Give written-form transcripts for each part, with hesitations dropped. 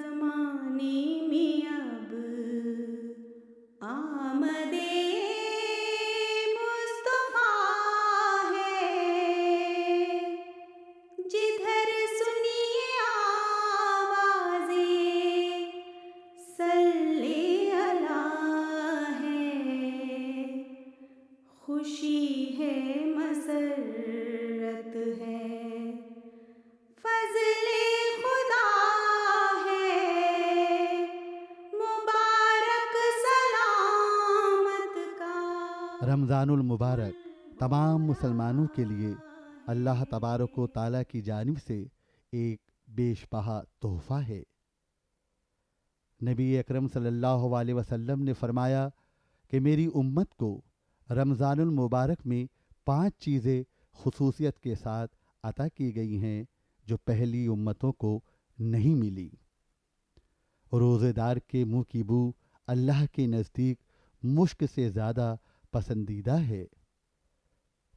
زمانے میں اب آمدے مصطفیٰ ہے، جدھر سنیے آوازیں صلی اللہ ہے، خوشی ہے مسرت ہے، فضل خدا ہے، مبارک سلامت کا رمضان المبارک تمام مسلمانوں کے لیے اللہ تبارک و تعالیٰ کی جانب سے ایک بیش بہا تحفہ ہے۔ نبی اکرم صلی اللہ علیہ وسلم نے فرمایا کہ میری امت کو رمضان المبارک میں 5 چیزیں خصوصیت کے ساتھ عطا کی گئی ہیں جو پہلی امتوں کو نہیں ملی۔ روزے دار کے منہ کی بو اللہ کے نزدیک مشک سے زیادہ پسندیدہ ہے۔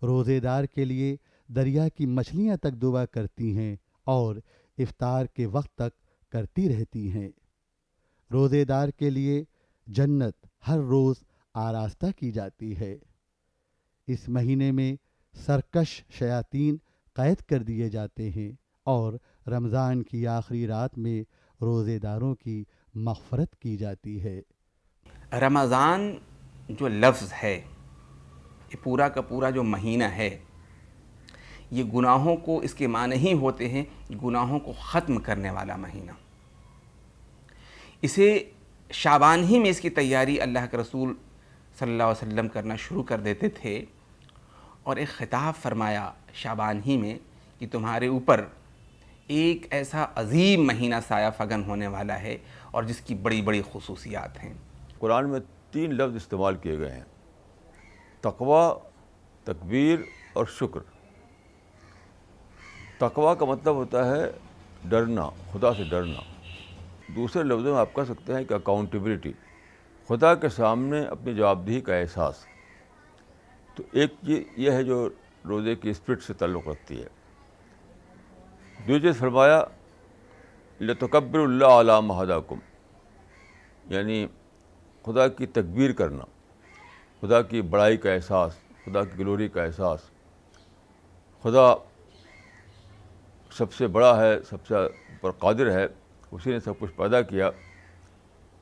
روزے دار کے لیے دریا کی مچھلیاں تک دعا کرتی ہیں اور افطار کے وقت تک کرتی رہتی ہیں۔ روزے دار کے لیے جنت ہر روز آراستہ کی جاتی ہے۔ اس مہینے میں سرکش شیاطین قید کر دیے جاتے ہیں اور رمضان کی آخری رات میں روزے داروں کی مغفرت کی جاتی ہے۔ رمضان جو لفظ ہے، یہ پورا کا پورا جو مہینہ ہے، یہ گناہوں کو، اس کے معنی ہی ہوتے ہیں گناہوں کو ختم کرنے والا مہینہ۔ اسے شعبان ہی میں اس کی تیاری اللہ کے رسول صلی اللہ علیہ وسلم کرنا شروع کر دیتے تھے، اور ایک خطاب فرمایا شعبان ہی میں کہ تمہارے اوپر ایک ایسا عظیم مہینہ سایہ فگن ہونے والا ہے اور جس کی بڑی بڑی خصوصیات ہیں۔ قرآن میں 3 لفظ استعمال کیے گئے ہیں: تقویٰ، تکبیر اور شکر۔ تقویٰ کا مطلب ہوتا ہے ڈرنا، خدا سے ڈرنا۔ دوسرے لفظوں میں آپ کہہ سکتے ہیں کہ اکاؤنٹیبلٹی، خدا کے سامنے اپنی جوابدہی کا احساس۔ تو ایک یہ ہے جو روزے کی اسپرٹ سے تعلق رکھتی ہے۔ دوسری چیز فرمایا لِتُكَبِّرُوا اللَّهَ عَلَىٰ مَا هَدَاكُمْ، یعنی خدا کی تکبیر کرنا، خدا کی بڑائی کا احساس، خدا کی گلوری کا احساس۔ خدا سب سے بڑا ہے، سب سے پر قادر ہے، اسی نے سب کچھ پیدا کیا،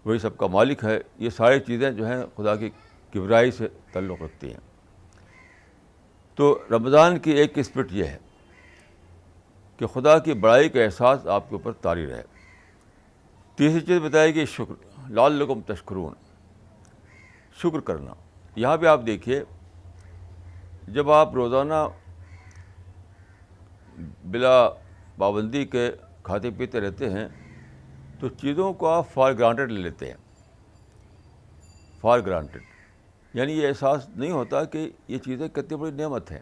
وہی سب کا مالک ہے۔ یہ ساری چیزیں جو ہیں خدا کی کبریائی سے تعلق رکھتی ہیں۔ تو رمضان کی ایک اسپرٹ یہ ہے کہ خدا کی بڑائی کا احساس آپ کے اوپر طاری رہے۔ تیسری چیز بتائے گی شکر، لعلکم تشکرون، شکر کرنا۔ یہاں پہ آپ دیکھیے، جب آپ روزانہ بلا پابندی کے کھاتے پیتے رہتے ہیں تو چیزوں کو آپ فار گرانٹیڈ لے لیتے ہیں، فار گرانٹیڈ، یعنی یہ احساس نہیں ہوتا کہ یہ چیزیں کتنی بڑی نعمت ہیں،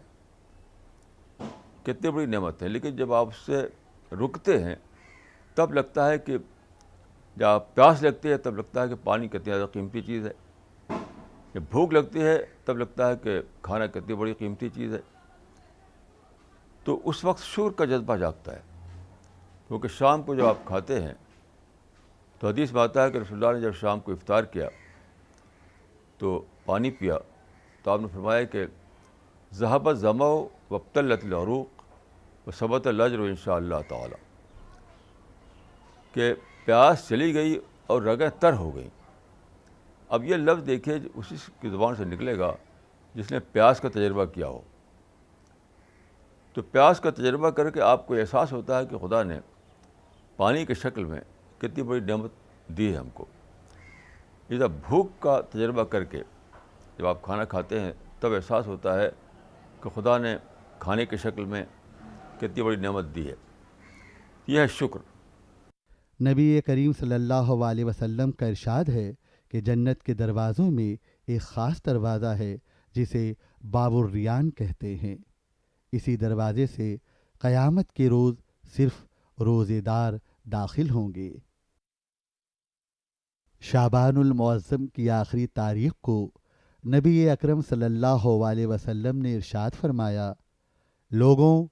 کتنی بڑی نعمت ہے۔ لیکن جب آپ اس سے رکتے ہیں تب لگتا ہے کہ جب پیاس لگتی ہے تب لگتا ہے کہ پانی کتنی زیادہ قیمتی چیز ہے، جب بھوک لگتی ہے تب لگتا ہے کہ کھانا کتنی بڑی قیمتی چیز ہے۔ تو اس وقت شکر کا جذبہ جاگتا ہے، کیونکہ شام کو جب آپ کھاتے ہیں تو حدیث میں آتا ہے کہ رسول اللہ نے جب شام کو افطار کیا تو پانی پیا تو آپ نے فرمایا کہ ذهب الظمأ وابتلت العروق وثبت الاجر ان شاء اللہ تعالی، کہ پیاس چلی گئی اور رگیں تر ہو گئیں۔ اب یہ لفظ دیکھیے اسی کی زبان سے نکلے گا جس نے پیاس کا تجربہ کیا ہو۔ تو پیاس کا تجربہ کر کے آپ کو احساس ہوتا ہے کہ خدا نے پانی کی شکل میں کتنی بڑی نعمت دی ہے ہم کو۔ یہ بھوک کا تجربہ کر کے جب آپ کھانا کھاتے ہیں تب احساس ہوتا ہے کہ خدا نے کھانے کی شکل میں کتنی بڑی نعمت دی ہے۔ یہ ہے شکر۔ نبی کریم صلی اللہ علیہ وسلم کا ارشاد ہے کہ جنت کے دروازوں میں ایک خاص دروازہ ہے جسے باب الریان کہتے ہیں۔ اسی دروازے سے قیامت کے روز صرف روزے دار داخل ہوں گے۔ شعبان المعظم کی آخری تاریخ کو نبی اکرم صلی اللہ علیہ وسلم نے ارشاد فرمایا، لوگوں،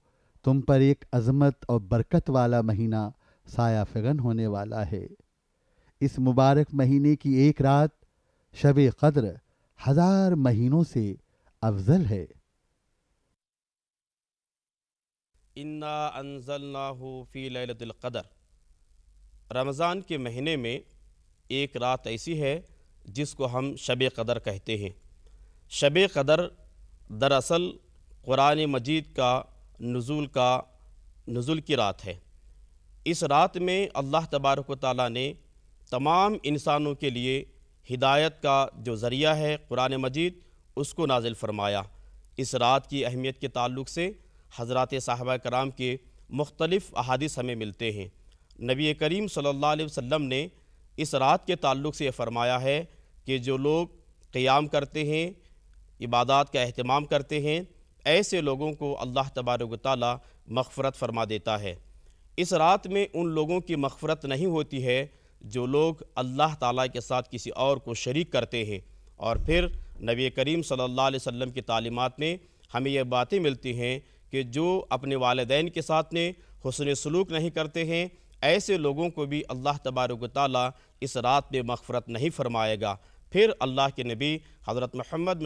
تم پر ایک عظمت اور برکت والا مہینہ سایہ فگن ہونے والا ہے۔ اس مبارک مہینے کی ایک رات شب قدر 1000 مہینوں سے افضل ہے۔ انا انزلناہ فی لیلۃ القدر، رمضان کے مہینے میں ایک رات ایسی ہے جس کو ہم شب قدر کہتے ہیں۔ شب قدر دراصل قرآن مجید کا نزول کی رات ہے۔ اس رات میں اللہ تبارک و تعالیٰ نے تمام انسانوں کے لیے ہدایت کا جو ذریعہ ہے قرآن مجید، اس کو نازل فرمایا۔ اس رات کی اہمیت کے تعلق سے حضرات صحابہ کرام کے مختلف احادیث ہمیں ملتے ہیں۔ نبی کریم صلی اللہ علیہ وسلم نے اس رات کے تعلق سے یہ فرمایا ہے کہ جو لوگ قیام کرتے ہیں، عبادات کا اہتمام کرتے ہیں، ایسے لوگوں کو اللہ تبارک و تعالیٰ مغفرت فرما دیتا ہے۔ اس رات میں ان لوگوں کی مغفرت نہیں ہوتی ہے جو لوگ اللہ تعالیٰ کے ساتھ کسی اور کو شریک کرتے ہیں۔ اور پھر نبی کریم صلی اللہ علیہ وسلم کی تعلیمات میں ہمیں یہ باتیں ملتی ہیں کہ جو اپنے والدین کے ساتھ نے حسن سلوک نہیں کرتے ہیں، ایسے لوگوں کو بھی اللہ تبارک و تعالیٰ اس رات میں مغفرت نہیں فرمائے گا۔ پھر اللہ کے نبی حضرت محمد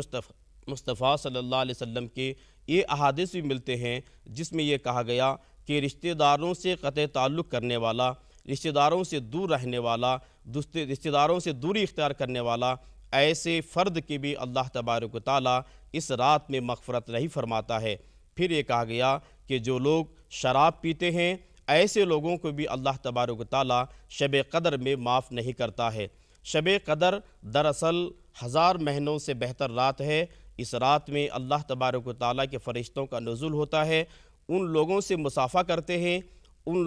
مصطفیٰ صلی اللہ علیہ وسلم کے یہ احادیث بھی ملتے ہیں جس میں یہ کہا گیا کہ رشتہ داروں سے قطع تعلق کرنے والا، رشتہ داروں سے دور رہنے والا، رشتہ داروں سے دوری اختیار کرنے والا، ایسے فرد کی بھی اللہ تبارک و تعالیٰ اس رات میں مغفرت نہیں فرماتا ہے۔ پھر یہ کہا گیا کہ جو لوگ شراب پیتے ہیں، ایسے لوگوں کو بھی اللہ تبارک و تعالیٰ شب قدر میں معاف نہیں کرتا ہے۔ شب قدر دراصل 1000 مہینوں سے بہتر رات ہے۔ اس رات میں اللہ تبارک و تعالیٰ کے فرشتوں کا نزول ہوتا ہے، ان لوگوں سے مصافحہ کرتے ہیں، ان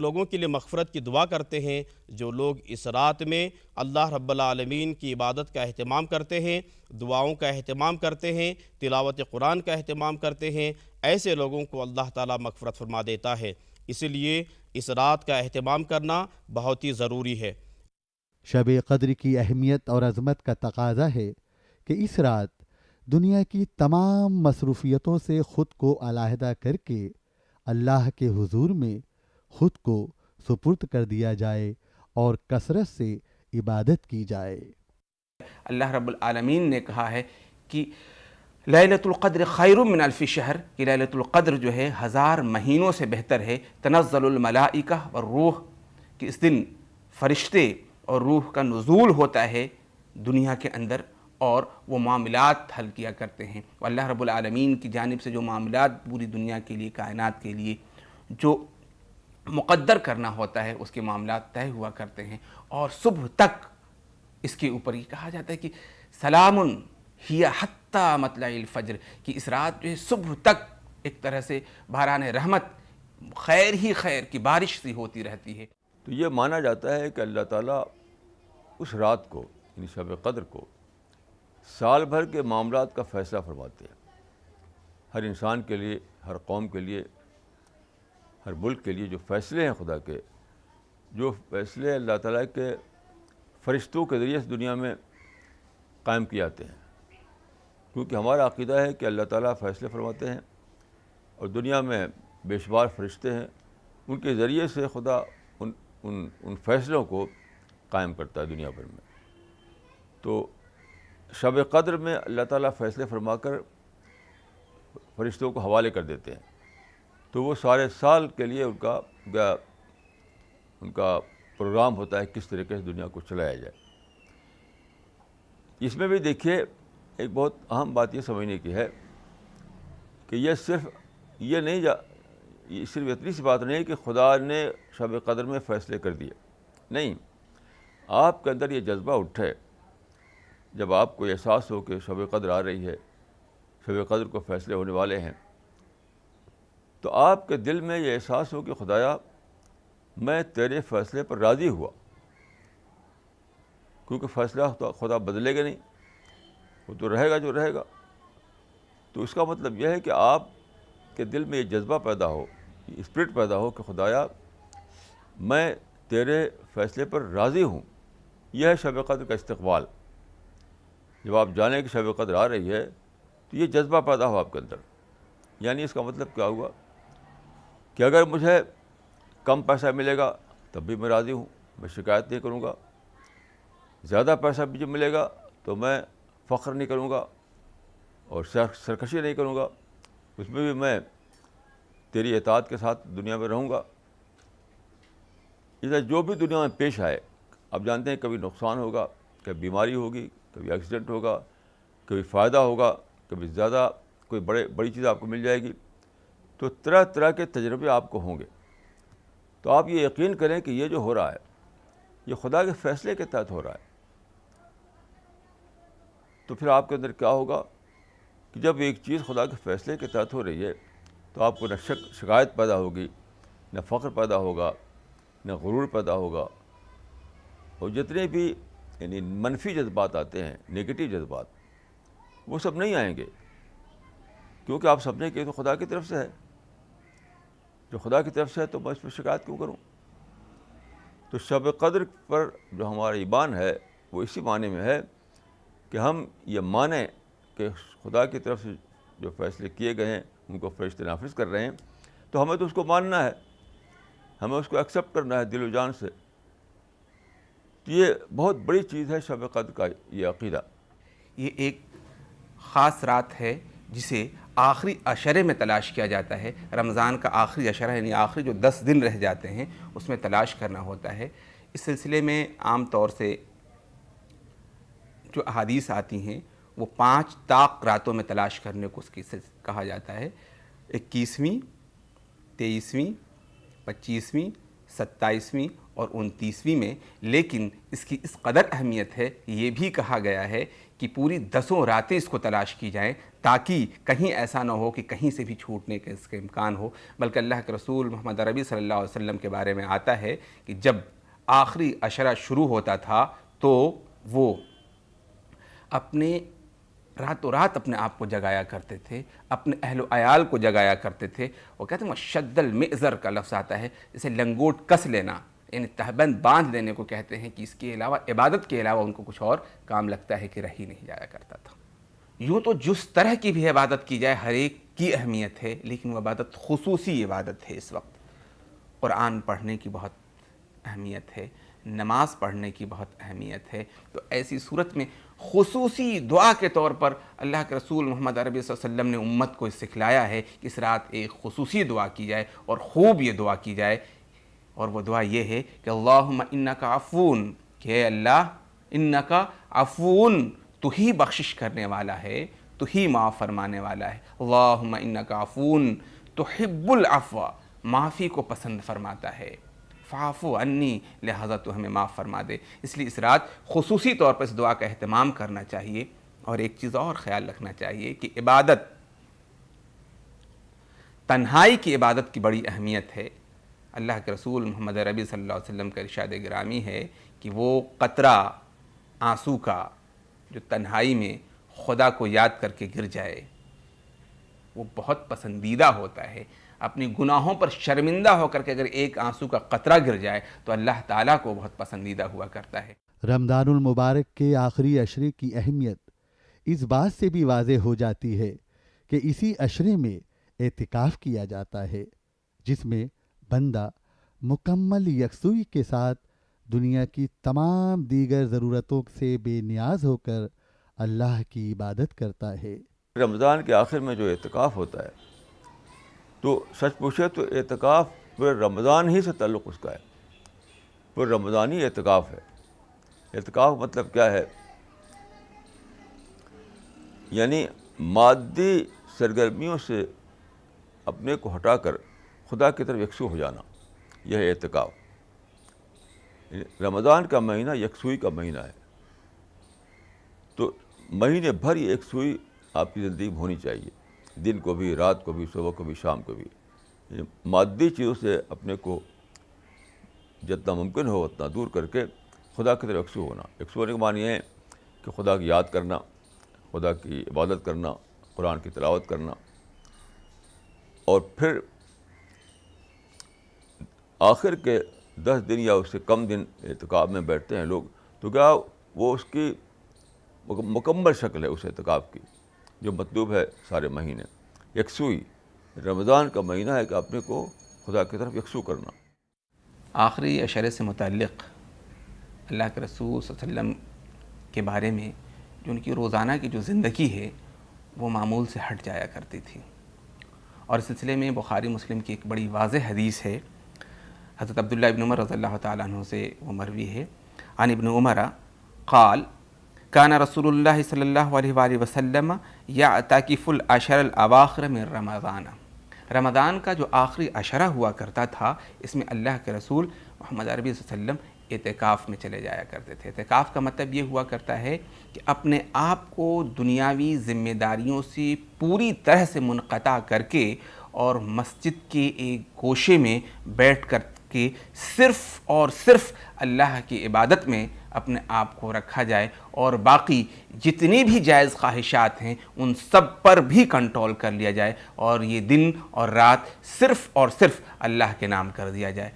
لوگوں کے لیے مغفرت کی دعا کرتے ہیں جو لوگ اس رات میں اللہ رب العالمین کی عبادت کا اہتمام کرتے ہیں، دعاؤں کا اہتمام کرتے ہیں، تلاوت قرآن کا اہتمام کرتے ہیں، ایسے لوگوں کو اللہ تعالیٰ مغفرت فرما دیتا ہے۔ اسی لیے اس رات کا اہتمام کرنا بہت ہی ضروری ہے۔ شب قدر کی اہمیت اور عظمت کا تقاضا ہے کہ اس رات دنیا کی تمام مصروفیتوں سے خود کو علیحدہ کر کے اللہ کے حضور میں خود کو سپرد کر دیا جائے اور کثرت سے عبادت کی جائے۔ اللہ رب العالمین نے کہا ہے کہ لیلۃ القدر خیر من الف شہر، کہ لیلۃ القدر جو ہے 1000 مہینوں سے بہتر ہے۔ تنزل الملائکہ والروح، کہ اس دن فرشتے اور روح کا نزول ہوتا ہے دنیا کے اندر اور وہ معاملات حل کیا کرتے ہیں۔ اللہ رب العالمین کی جانب سے جو معاملات پوری دنیا کے لیے، کائنات کے لیے جو مقدر کرنا ہوتا ہے، اس کے معاملات طے ہوا کرتے ہیں۔ اور صبح تک اس کے اوپر یہ کہا جاتا ہے کہ سلام ہی حتی مطلع الفجر، کہ اس رات جو ہے صبح تک ایک طرح سے باران رحمت، خیر ہی خیر کی بارش سی ہوتی رہتی ہے۔ تو یہ مانا جاتا ہے کہ اللہ تعالیٰ اس رات کو، یعنی شب قدر کو، سال بھر کے معاملات کا فیصلہ فرماتے ہیں۔ ہر انسان کے لیے، ہر قوم کے لیے، ہر ملک کے لیے جو فیصلے ہیں خدا کے، جو فیصلے اللہ تعالیٰ کے فرشتوں کے ذریعے اس دنیا میں قائم کیے جاتے ہیں، کیونکہ ہمارا عقیدہ ہے کہ اللہ تعالیٰ فیصلے فرماتے ہیں اور دنیا میں بے شمار فرشتے ہیں، ان کے ذریعے سے خدا ان فیصلوں کو قائم کرتا ہے دنیا بھر میں۔ تو شب قدر میں اللہ تعالیٰ فیصلے فرما کر فرشتوں کو حوالے کر دیتے ہیں، تو وہ سارے سال کے لیے ان کا پروگرام ہوتا ہے کس طریقے سے دنیا کو چلایا جائے۔ اس میں بھی دیکھیے ایک بہت اہم بات یہ سمجھنے کی ہے کہ یہ صرف اتنی سی بات نہیں ہے کہ خدا نے شب قدر میں فیصلے کر دیے، نہیں، آپ کے اندر یہ جذبہ اٹھے، جب آپ کو احساس ہو کہ شب قدر آ رہی ہے، شب قدر کو فیصلے ہونے والے ہیں، تو آپ کے دل میں یہ احساس ہو کہ خدایا میں تیرے فیصلے پر راضی ہوا، کیونکہ فیصلہ تو خدا بدلے گا نہیں، وہ تو رہے گا جو رہے گا۔ تو اس کا مطلب یہ ہے کہ آپ کے دل میں یہ جذبہ پیدا ہو، اسپرٹ پیدا ہو کہ خدایا میں تیرے فیصلے پر راضی ہوں۔ یہ ہے شب قدر کا استقبال۔ جب آپ جانیں کہ شب قدر آ رہی ہے تو یہ جذبہ پیدا ہو آپ کے اندر، یعنی اس کا مطلب کیا ہوا کہ اگر مجھے کم پیسہ ملے گا تب بھی میں راضی ہوں، میں شکایت نہیں کروں گا. زیادہ پیسہ بھی جب ملے گا تو میں فخر نہیں کروں گا اور سرکشی نہیں کروں گا، اس میں بھی میں تیری اطاعت کے ساتھ دنیا میں رہوں گا. اسے جو بھی دنیا میں پیش آئے، آپ جانتے ہیں کبھی نقصان ہوگا، کبھی بیماری ہوگی، کبھی ایکسیڈنٹ ہوگا، کبھی فائدہ ہوگا، کبھی زیادہ کوئی بڑی چیز آپ کو مل جائے گی. تو طرح طرح کے تجربے آپ کو ہوں گے. تو آپ یہ یقین کریں کہ یہ جو ہو رہا ہے یہ خدا کے فیصلے کے تحت ہو رہا ہے. تو پھر آپ کے اندر کیا ہوگا کہ جب ایک چیز خدا کے فیصلے کے تحت ہو رہی ہے تو آپ کو نہ شکایت پیدا ہوگی، نہ فخر پیدا ہوگا، نہ غرور پیدا ہوگا. اور جتنے بھی یعنی منفی جذبات آتے ہیں، نگیٹو جذبات، وہ سب نہیں آئیں گے، کیونکہ آپ سمجھیں کہ یہ تو خدا کی طرف سے ہے. جو خدا کی طرف سے ہے تو میں اس پہ شکایت کیوں کروں. تو شب قدر پر جو ہمارا ایمان ہے وہ اسی معنی میں ہے کہ ہم یہ مانیں کہ خدا کی طرف سے جو فیصلے کیے گئے ہیں ان کو فرشتے نافذ کر رہے ہیں، تو ہمیں تو اس کو ماننا ہے، ہمیں اس کو ایکسیپٹ کرنا ہے دل و جان سے. تو یہ بہت بڑی چیز ہے شب قدر کا یہ عقیدہ. یہ ایک خاص رات ہے جسے آخری عشرے میں تلاش کیا جاتا ہے. رمضان کا آخری عشرہ یعنی آخری جو 10 دن رہ جاتے ہیں اس میں تلاش کرنا ہوتا ہے. اس سلسلے میں عام طور سے جو احادیث آتی ہیں وہ 5 طاق راتوں میں تلاش کرنے کو اس کی کہا جاتا ہے. 21ویں، 23ویں، 25ویں، 27ویں اور 29ویں میں. لیکن اس کی اس قدر اہمیت ہے کہ یہ بھی کہا گیا ہے کہ پوری 10 راتیں اس کو تلاش کی جائیں تاکہ کہیں ایسا نہ ہو کہ کہیں سے بھی چھوٹنے کا اس کا امکان ہو. بلکہ اللہ کے رسول محمد عربی صلی اللہ علیہ وسلم کے بارے میں آتا ہے کہ جب آخری عشرہ شروع ہوتا تھا تو وہ اپنے راتوں رات اپنے آپ کو جگایا کرتے تھے، اپنے اہل و عیال کو جگایا کرتے تھے. وہ کہتے ہیں شد المئزر کا لفظ آتا ہے، جسے لنگوٹ کس لینا، یعنی تہبند باندھ لینے کو کہتے ہیں، کہ اس کے علاوہ عبادت کے علاوہ ان کو کچھ اور کام لگتا ہے کہ رہ ہی نہیں جایا کرتا تھا. یوں تو جس طرح کی بھی عبادت کی جائے ہر ایک کی اہمیت ہے، لیکن وہ عبادت خصوصی عبادت ہے. اس وقت قرآن پڑھنے کی بہت اہمیت ہے، نماز پڑھنے کی بہت اہمیت ہے. تو ایسی صورت میں خصوصی دعا کے طور پر اللہ کے رسول محمد عربی صلی اللہ علیہ وسلم نے امت کو سکھلایا ہے کہ اس رات ایک خصوصی دعا کی جائے اور خوب یہ دعا کی جائے. اور وہ دعا یہ ہے کہ اللہم انکا عفون، کہ اے اللہ انکا عفون، تو ہی بخشش کرنے والا ہے، تو ہی معاف فرمانے والا ہے. اللہم انکا عفون تحب العفو، معافی کو پسند فرماتا ہے. فاعفو عنی، لہذا تو ہمیں معاف فرما دے. اس لیے اس رات خصوصی طور پر اس دعا کا اہتمام کرنا چاہیے. اور ایک چیز اور خیال رکھنا چاہیے کہ عبادت، تنہائی کی عبادت کی بڑی اہمیت ہے. اللہ کے رسول محمد عربی صلی اللہ علیہ وسلم کا ارشاد گرامی ہے کہ وہ قطرہ آنسو کا جو تنہائی میں خدا کو یاد کر کے گر جائے وہ بہت پسندیدہ ہوتا ہے. اپنی گناہوں پر شرمندہ ہو کر کے اگر ایک آنسو کا قطرہ گر جائے تو اللہ تعالیٰ کو بہت پسندیدہ ہوا کرتا ہے. رمضان المبارک کے آخری عشرے کی اہمیت اس بات سے بھی واضح ہو جاتی ہے کہ اسی عشرے میں اعتکاف کیا جاتا ہے، جس میں بندہ مکمل یکسوئی کے ساتھ دنیا کی تمام دیگر ضرورتوں سے بے نیاز ہو کر اللہ کی عبادت کرتا ہے. رمضان کے آخر میں جو اعتکاف ہوتا ہے تو سچ پوچھے تو اعتکاف پورے رمضان ہی سے تعلق اس کا ہے، پورے رمضانی اعتکاف ہے. اعتکاف مطلب کیا ہے؟ یعنی مادی سرگرمیوں سے اپنے کو ہٹا کر خدا کی طرف یکسو ہو جانا، یہ ہے اعتکاف. رمضان کا مہینہ یکسوئی کا مہینہ ہے، تو مہینے بھر یہ یکسوئی آپ کی زندگی میں ہونی چاہیے، دن کو بھی، رات کو بھی، صبح کو بھی، شام کو بھی. مادی چیزوں سے اپنے کو جتنا ممکن ہو اتنا دور کر کے خدا کی طرف یکسو ہونا. یکسو ہونے کا معنی یہ ہے کہ خدا کی یاد کرنا، خدا کی عبادت کرنا، قرآن کی تلاوت کرنا. اور پھر آخر کے 10 دن یا اس سے کم دن اعتکاف میں بیٹھتے ہیں لوگ، تو کیا وہ اس کی مکمل شکل ہے اس اعتکاف کی جو مطلوب ہے سارے مہینے. یکسوئی رمضان کا مہینہ ہے کہ اپنے کو خدا کی طرف یکسو کرنا. آخری عشرے سے متعلق اللہ کے رسول صلی اللہ علیہ وسلم کے بارے میں جو ان کی روزانہ کی جو زندگی ہے وہ معمول سے ہٹ جایا کرتی تھی، اور اس سلسلے میں بخاری مسلم کی ایک بڑی واضح حدیث ہے، حضرت عبداللہ ابن عمر رضی اللہ تعالیٰ عنہ سے وہ مروی ہے، عن ابن عمر قال کان رسول اللہ صلی اللہ علیہ وآلہ وسلم یعتکف العشر الاواخر من رمضان، رمضان کا جو آخری عشرہ ہوا کرتا تھا اس میں اللہ کے رسول محمد عربی صلی اللہ علیہ وسلم اعتکاف میں چلے جایا کرتے تھے۔ اعتکاف کا مطلب یہ ہوا کرتا ہے کہ اپنے آپ کو دنیاوی ذمہ داریوں سے پوری طرح سے منقطع کر کے اور مسجد کے ایک گوشے میں بیٹھ کر کے صرف اور صرف اللہ کی عبادت میں اپنے آپ کو رکھا جائے، اور باقی جتنی بھی جائز خواہشات ہیں ان سب پر بھی کنٹرول کر لیا جائے، اور یہ دن اور رات صرف اور صرف اللہ کے نام کر دیا جائے۔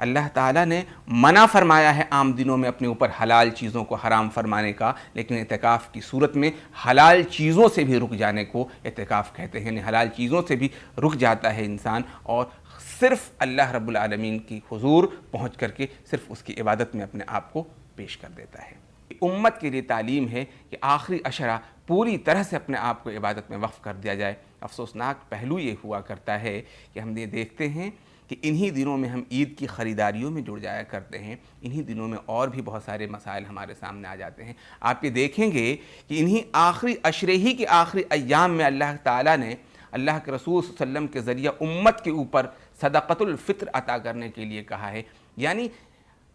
اللہ تعالیٰ نے منع فرمایا ہے عام دنوں میں اپنے اوپر حلال چیزوں کو حرام فرمانے کا، لیکن اعتکاف کی صورت میں حلال چیزوں سے بھی رک جانے کو اعتکاف کہتے ہیں، یعنی حلال چیزوں سے بھی رک جاتا ہے انسان اور صرف اللہ رب العالمین کی حضور پہنچ کر کے صرف اس کی عبادت میں اپنے آپ کو پیش کر دیتا ہے۔ امت کے لیے تعلیم ہے کہ آخری عشرہ پوری طرح سے اپنے آپ کو عبادت میں وقف کر دیا جائے۔ افسوسناک پہلو یہ ہوا کرتا ہے کہ ہم یہ دیکھتے ہیں کہ انہی دنوں میں ہم عید کی خریداریوں میں جڑ جایا کرتے ہیں، انہی دنوں میں اور بھی بہت سارے مسائل ہمارے سامنے آ جاتے ہیں۔ آپ یہ دیکھیں گے کہ انہی آخری عشرے ہی کے آخری ایام میں اللہ تعالیٰ نے اللہ کے رسول صلی اللہ علیہ وسلم کے ذریعہ امت کے اوپر صدقۃ الفطر عطا کرنے کے لیے کہا ہے، یعنی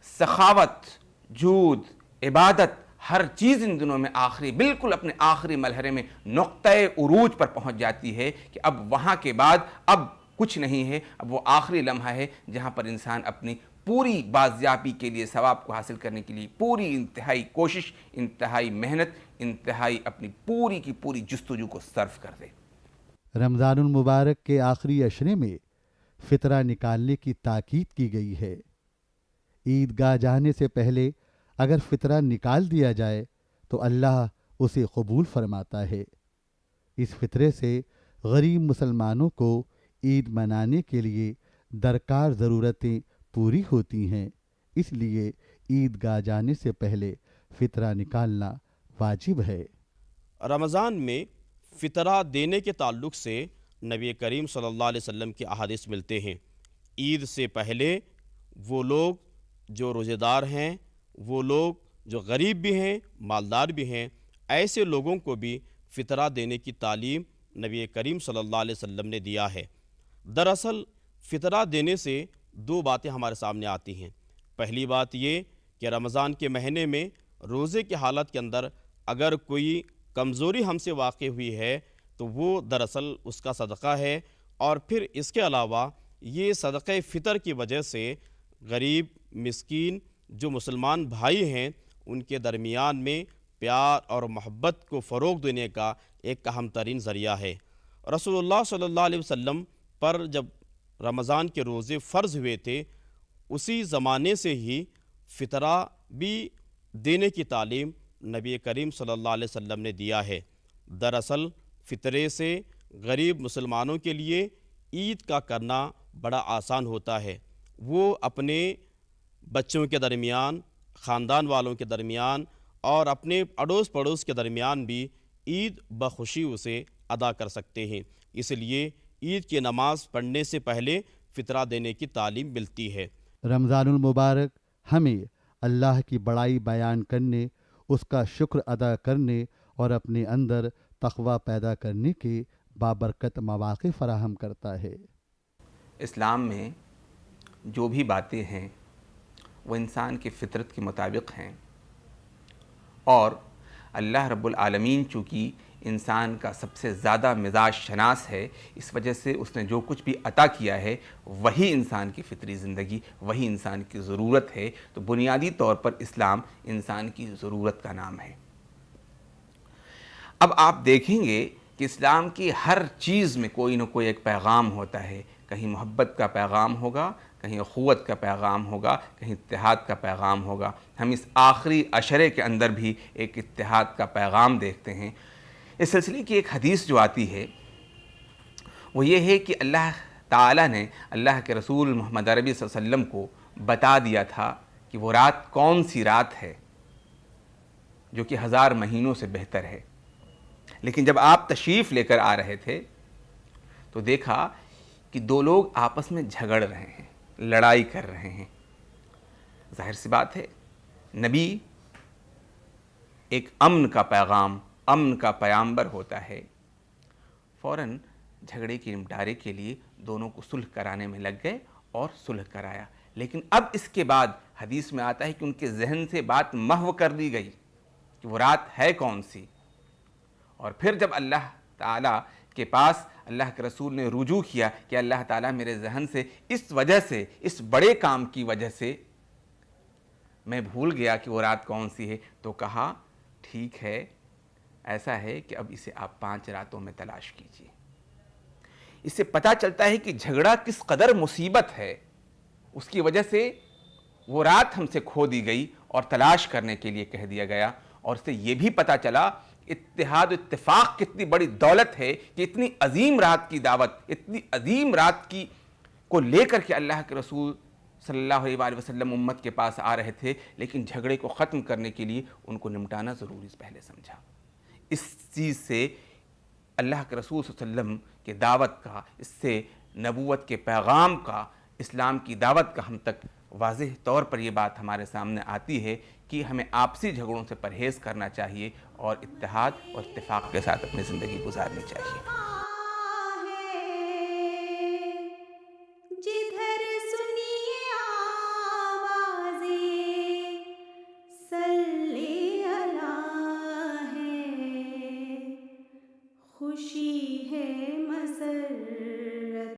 سخاوت، جود، عبادت، ہر چیز ان دنوں میں آخری بالکل اپنے آخری مرحلے میں نقطۂ عروج پر پہنچ جاتی ہے کہ اب وہاں کے بعد اب کچھ نہیں ہے، اب وہ آخری لمحہ ہے جہاں پر انسان اپنی پوری بازیابی کے لیے، ثواب کو حاصل کرنے کے لیے پوری انتہائی کوشش، انتہائی محنت، انتہائی اپنی پوری کی پوری جستجو کو صرف کر دے۔ رمضان المبارک کے آخری عشرے میں فطرہ نکالنے کی تاکید کی گئی ہے۔ عیدگاہ جانے سے پہلے اگر فطرہ نکال دیا جائے تو اللہ اسے قبول فرماتا ہے۔ اس فطرے سے غریب مسلمانوں کو عید منانے کے لیے درکار ضرورتیں پوری ہوتی ہیں، اس لیے عیدگاہ جانے سے پہلے فطرہ نکالنا واجب ہے۔ رمضان میں فطرہ دینے کے تعلق سے نبی کریم صلی اللہ علیہ وسلم کے احادیث ملتے ہیں۔ عید سے پہلے وہ لوگ جو روزے دار ہیں، وہ لوگ جو غریب بھی ہیں، مالدار بھی ہیں، ایسے لوگوں کو بھی فطرہ دینے کی تعلیم نبی کریم صلی اللہ علیہ وسلم نے دیا ہے۔ دراصل فطرہ دینے سے دو باتیں ہمارے سامنے آتی ہیں۔ پہلی بات یہ کہ رمضان کے مہینے میں روزے کی حالت کے اندر اگر کوئی کمزوری ہم سے واقع ہوئی ہے تو وہ دراصل اس کا صدقہ ہے، اور پھر اس کے علاوہ یہ صدقہ فطر کی وجہ سے غریب مسکین جو مسلمان بھائی ہیں ان کے درمیان میں پیار اور محبت کو فروغ دینے کا ایک اہم ترین ذریعہ ہے۔ رسول اللہ صلی اللہ علیہ وسلم پر جب رمضان کے روزے فرض ہوئے تھے اسی زمانے سے ہی فطرہ بھی دینے کی تعلیم نبی کریم صلی اللہ علیہ وسلم نے دیا ہے۔ دراصل فطرے سے غریب مسلمانوں کے لیے عید کا کرنا بڑا آسان ہوتا ہے۔ وہ اپنے بچوں کے درمیان، خاندان والوں کے درمیان اور اپنے اڑوس پڑوس کے درمیان بھی عید بخوشی اسے ادا کر سکتے ہیں۔ اس لیے عید کی نماز پڑھنے سے پہلے فطرہ دینے کی تعلیم ملتی ہے۔ رمضان المبارک ہمیں اللہ کی بڑائی بیان کرنے، اس کا شکر ادا کرنے اور اپنے اندر تقوی پیدا کرنے کے بابرکت مواقع فراہم کرتا ہے۔ اسلام میں جو بھی باتیں ہیں وہ انسان کی فطرت کے مطابق ہیں، اور اللہ رب العالمین چونکہ انسان کا سب سے زیادہ مزاج شناس ہے، اس وجہ سے اس نے جو کچھ بھی عطا کیا ہے وہی انسان کی فطری زندگی، وہی انسان کی ضرورت ہے۔ تو بنیادی طور پر اسلام انسان کی ضرورت کا نام ہے۔ اب آپ دیکھیں گے کہ اسلام کی ہر چیز میں کوئی نہ کوئی ایک پیغام ہوتا ہے، کہیں محبت کا پیغام ہوگا، کہیں اخوت کا پیغام ہوگا، کہیں اتحاد کا پیغام ہوگا۔ ہم اس آخری عشرے کے اندر بھی ایک اتحاد کا پیغام دیکھتے ہیں۔ اس سلسلے کی ایک حدیث جو آتی ہے وہ یہ ہے کہ اللہ تعالیٰ نے اللہ کے رسول محمد عربی صلی اللہ علیہ وسلم کو بتا دیا تھا کہ وہ رات کون سی رات ہے جو کہ 1000 مہینوں سے بہتر ہے. لیکن جب آپ تشریف لے کر آ رہے تھے تو دیکھا کہ 2 لوگ آپس میں جھگڑ رہے ہیں, لڑائی کر رہے ہیں. ظاہر سی بات ہے, نبی ایک امن کا پیغام, امن کا پیامبر ہوتا ہے. فوراً جھگڑے کے نمٹارے کے لیے دونوں کو صلح کرانے میں لگ گئے اور صلح کرایا. لیکن اب اس کے بعد حدیث میں آتا ہے کہ ان کے ذہن سے بات محو کر دی گئی کہ وہ رات ہے کون سی. اور پھر جب اللہ تعالیٰ کے پاس اللہ کے رسول نے رجوع کیا کہ اللہ تعالیٰ میرے ذہن سے اس وجہ سے, اس بڑے کام کی وجہ سے میں بھول گیا کہ وہ رات کون سی ہے, تو کہا ٹھیک ہے, ایسا ہے کہ اب اسے آپ 5 راتوں میں تلاش کیجیے. اس سے پتہ چلتا ہے کہ جھگڑا کس قدر مصیبت ہے. اس کی وجہ سے وہ رات ہم سے کھو دی گئی اور تلاش کرنے کے لیے کہہ دیا گیا. اور اس سے یہ بھی پتہ چلا اتحاد و اتفاق کتنی بڑی دولت ہے کہ اتنی عظیم رات کی دعوت, اتنی عظیم رات کی کو لے کر کے اللہ کے رسول صلی اللہ علیہ وسلم امت کے پاس آ رہے تھے, لیکن جھگڑے کو ختم کرنے کے لیے ان کو نمٹانا ضروری پہلے سمجھا. اس چیز سے اللہ کے رسول صلی اللہ علیہ وسلم کے دعوت کا, اس سے نبوت کے پیغام کا, اسلام کی دعوت کا ہم تک واضح طور پر یہ بات ہمارے سامنے آتی ہے کہ ہمیں آپسی جھگڑوں سے پرہیز کرنا چاہیے اور اتحاد اور اتفاق کے ساتھ اپنی زندگی گزارنی چاہیے.